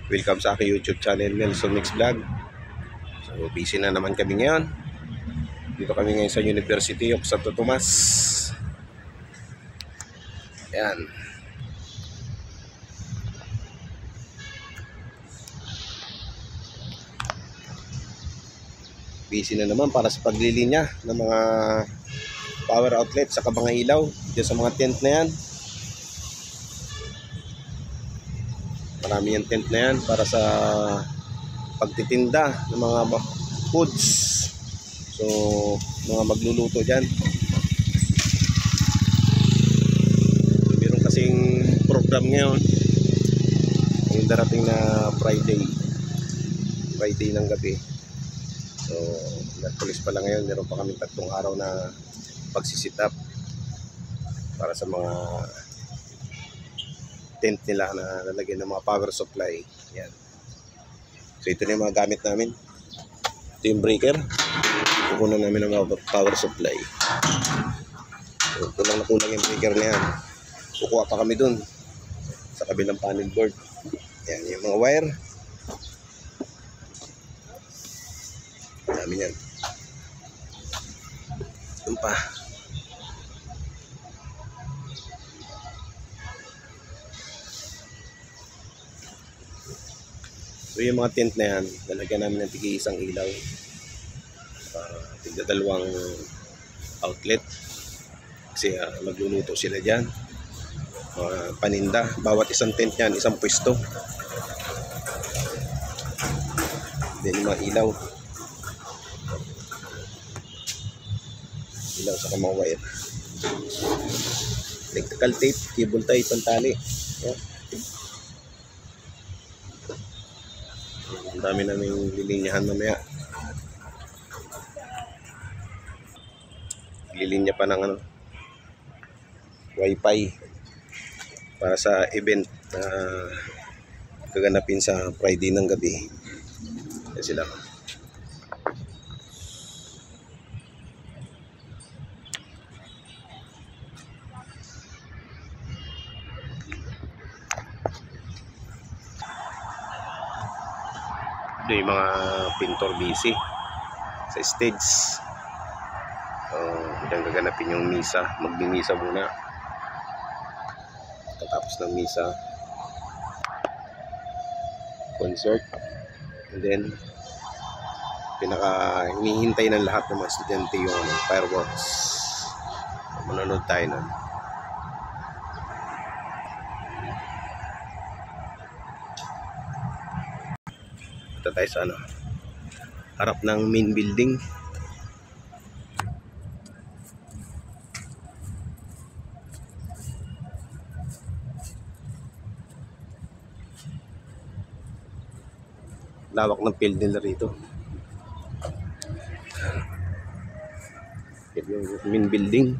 Welcome sa aking YouTube channel, Nelson Mix Vlog. So busy na naman kami ngayon. Dito kami ngayon sa University of Santo Tomas. Ayan. Busy na naman para sa paglilinya ng mga power outlet sa mga ilaw dyan sa mga tent na yan. Marami yung tent na yan para sa pagtitinda ng mga foods. So mga magluluto dyan. Meron kasing program ngayon, yung darating na Friday ng gabi. So nagpulis pa lang ngayon, meron pa kami 3 araw na pagsisit up para sa mga tent nila na lalagyan ng mga power supply. Yan. So ito na yung mga gamit namin. Ito yung breaker. Kukunan namin ng mga power supply. So kulang na kulang yung breaker na yan. Kukuha pa kami dun sa kabilang panel board. Yan yung mga wire. Dami yan. Yun pa. So yung mga tent na yan, lalagyan namin ng tig-isang ilaw. Tig-2 outlet. Kasi magluluto sila dyan. Paninda. Bawat isang tent yan, isang pwesto. Then yung mga ilaw. Ilaw sa mga wire. Electrical tape, cable tie, pantali. Yan. Ang dami naming lilinyahan mamaya. Lilinya pa ng wifi para sa event na gaganapin sa Friday ng gabi. Kasi sila. Ito yung mga pintor busy sa stage. Diyan gaganapin yung misa. Magmimisa muna. Tapos ng misa, concert, and then hinihintay ng lahat ng mga estudyante yung fireworks. Manonood tayo nun. Ito tayo sa harap ng main building. Lawak ng field nila rito. Ito yung main building.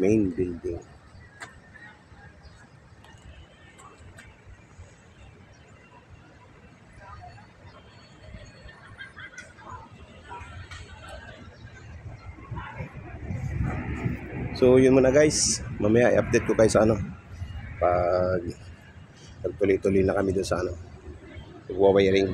Main building. So yun muna guys, mamaya i-update ko kayo sa pag tuloy-tuloy na kami dun sa pag-wiring.